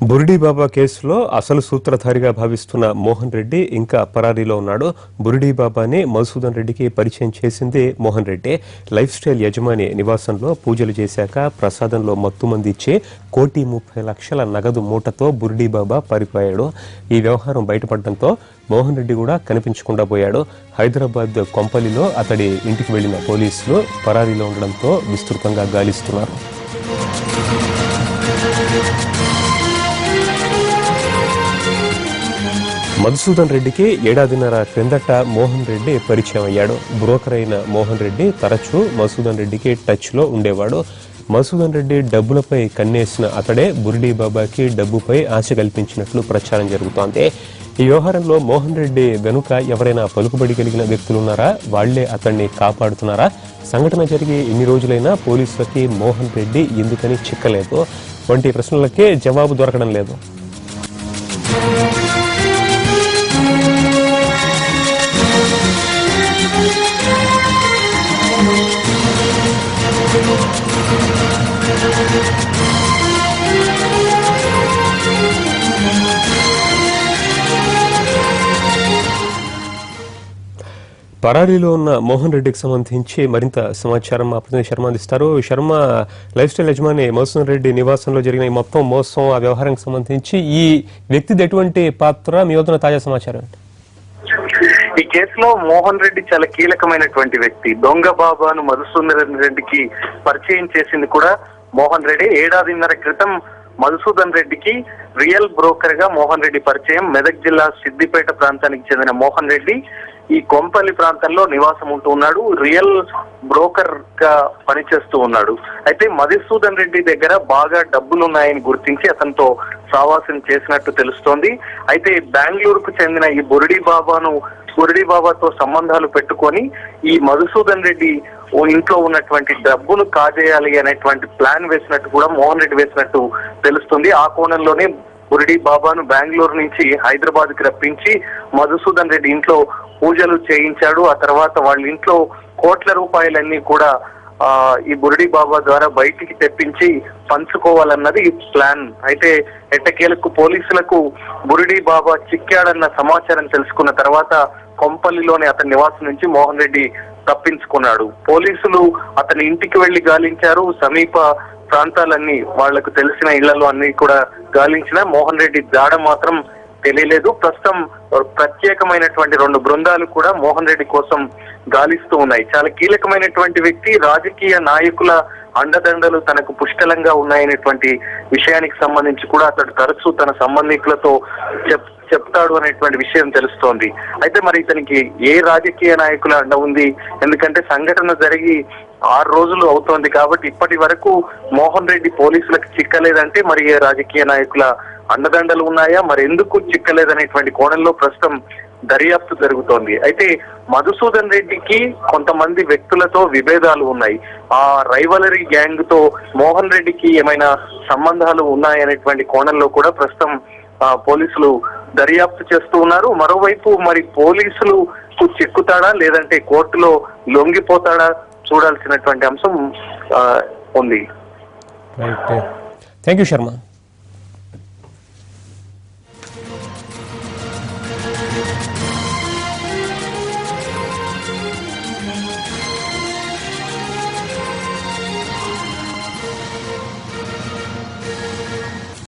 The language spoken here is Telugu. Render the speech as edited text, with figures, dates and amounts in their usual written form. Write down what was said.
బురిడి బాబా కేసులో అసలు సూత్రధారిగా భావిస్తున్న మోహన్ రెడ్డి ఇంకా పరారీలో ఉన్నాడు. బురిడి బాబాని మధుసూదన్ రెడ్డికి పరిచయం చేసింది మోహన్ రెడ్డి. లైఫ్ స్టైల్ యజమాని నివాసంలో పూజలు చేశాక ప్రసాదంలో మత్తుమంది ఇచ్చి 1,30,00,000 నగదు మూటతో బురిడి బాబా పారిపోయాడు. ఈ వ్యవహారం బయటపడడంతో మోహన్ రెడ్డి కూడా కనిపించకుండా పోయాడు. హైదరాబాద్ కొంపల్లిలో అతడి ఇంటికి వెళ్లిన పోలీసులు పరారీలో ఉండడంతో విస్తృతంగా గాలిస్తున్నారు. మధుసూదన్ రెడ్డికి ఏడాదిన్నర క్రిందట మోహన్ రెడ్డి పరిచయం అయ్యాడు. బ్రోకర్ అయిన మోహన్ రెడ్డి తరచూ మధుసూదన్ రెడ్డికి టచ్లో ఉండేవాడు. మధుసూదన్ రెడ్డి డబ్బులపై కన్నేసిన అతడే బురిడి బాబాకి డబ్బుపై ఆశ కల్పించినట్లు ప్రచారం జరుగుతోంది. ఈ వ్యవహారంలో మోహన్ రెడ్డి వెనుక ఎవరైనా పలుకుబడి కలిగిన వ్యక్తులున్నారా? వాళ్లే అతన్ని కాపాడుతున్నారా? సంఘటన జరిగి ఇన్ని రోజులైనా పోలీసులకి మోహన్ రెడ్డి ఎందుకని చిక్కలేదు వంటి ప్రశ్నలకే జవాబు దొరకడం లేదు. పరారీలో ఉన్న మోహన్ రెడ్డికి సంబంధించి మరింత సమాచారం మా ప్రతినిధి శర్మ అందిస్తారు. శర్మ, లైఫ్ స్టైల్ యజమాని మధుసూదన్ రెడ్డి నివాసంలో జరిగిన ఈ మొత్తం మోసం, ఆ వ్యవహారానికి సంబంధించి ఈ వ్యక్తిది ఎటువంటి పాత్ర? మీ వద్ద తాజా సమాచారం ఏంటి? ఈ కేసులో మోహన్ రెడ్డి చాలా కీలకమైనటువంటి వ్యక్తి. దొంగ బాబాను మధుసూదన్ రెడ్డికి పరిచయం చేసింది కూడా మోహన్ రెడ్డి. ఏడాదిన్నర క్రితం మధుసూదన్ రెడ్డికి రియల్ బ్రోకర్ గా మోహన్ రెడ్డి పరిచయం. మెదక్ జిల్లా సిద్దిపేట ప్రాంతానికి చెందిన మోహన్ రెడ్డి ఈ కొంపల్లి ప్రాంతంలో నివాసం ఉంటూ ఉన్నాడు. రియల్ బ్రోకర్ గా పనిచేస్తూ ఉన్నాడు. అయితే మధుసూదన్ రెడ్డి దగ్గర బాగా డబ్బులున్నాయని గుర్తించి అతనితో సావాసం చేసినట్టు తెలుస్తోంది. అయితే బెంగళూరుకు చెందిన ఈ బురిడి బాబాతో సంబంధాలు పెట్టుకొని ఈ మధుసూదన్ రెడ్డి ఓ ఇంట్లో ఉన్నటువంటి డబ్బును కాజేయాలి అనేటువంటి ప్లాన్ వేసినట్టు కూడా మోహన్ రెడ్డి వేసినట్టు తెలుస్తుంది. ఆ కోణంలోనే బురిడి బాబాను బెంగళూరు నుంచి హైదరాబాద్ కి రప్పించి మధుసూదన్ రెడ్డి ఇంట్లో పూజలు చేయించాడు. ఆ తర్వాత వాళ్ళ ఇంట్లో కోట్ల రూపాయలన్నీ కూడా ఈ బురిడి బాబా ద్వారా బయటికి తెప్పించి పంచుకోవాలన్నది ప్లాన్. అయితే ఎట్టకేలకు పోలీసులకు బురిడి బాబా చిక్కాడన్న సమాచారం తెలుసుకున్న తర్వాత కొంపల్లిలోని అతని నివాసం నుంచి మోహన్ రెడ్డి తప్పించుకున్నాడు. పోలీసులు అతని ఇంటికి వెళ్లి గాలించారు. సమీప ప్రాంతాలన్నీ వాళ్లకు తెలిసిన ఇళ్లలో అన్ని కూడా గాలించిన మోహన్ రెడ్డి జాడ మాత్రం తెలియలేదు. ప్రస్తుతం ప్రత్యేకమైనటువంటి 2 బృందాలు కూడా మోహన్ రెడ్డి కోసం గాలిస్తూ ఉన్నాయి. చాలా కీలకమైనటువంటి వ్యక్తి. రాజకీయ నాయకుల అండదండలు తనకు పుష్కలంగా ఉన్నాయనేటువంటి విషయానికి సంబంధించి కూడా అతడు తరచూ తన సంబంధికులతో చెప్తాడు అనేటువంటి విషయం తెలుస్తోంది. అయితే మరి ఇతనికి ఏ రాజకీయ నాయకుల అండ ఉంది? ఎందుకంటే సంఘటన జరిగి 6 రోజులు అవుతోంది కాబట్టి ఇప్పటి వరకు మోహన్ రెడ్డి పోలీసులకు చిక్కలేదంటే మరి ఏ రాజకీయ నాయకుల అండదండలు ఉన్నాయా? మరి ఎందుకు చిక్కలేదనేటువంటి కోణంలో ప్రస్తుతం దర్యాప్తు జరుగుతోంది. అయితే మధుసూదన్ రెడ్డికి కొంతమంది వ్యక్తులతో విభేదాలు ఉన్నాయి. ఆ రైవలరీ గ్యాంగ్ తో మోహన్ రెడ్డికి ఏమైనా సంబంధాలు ఉన్నాయనేటువంటి కోణంలో కూడా ప్రస్తుతం పోలీసులు దర్యాప్తు చేస్తూ ఉన్నారు. మరోవైపు మరి పోలీసులు చిక్కుతాడా లేదంటే కోర్టులో లొంగిపోతాడా చూడాల్సినటువంటి అంశం ఉంది. Thank you Sharma.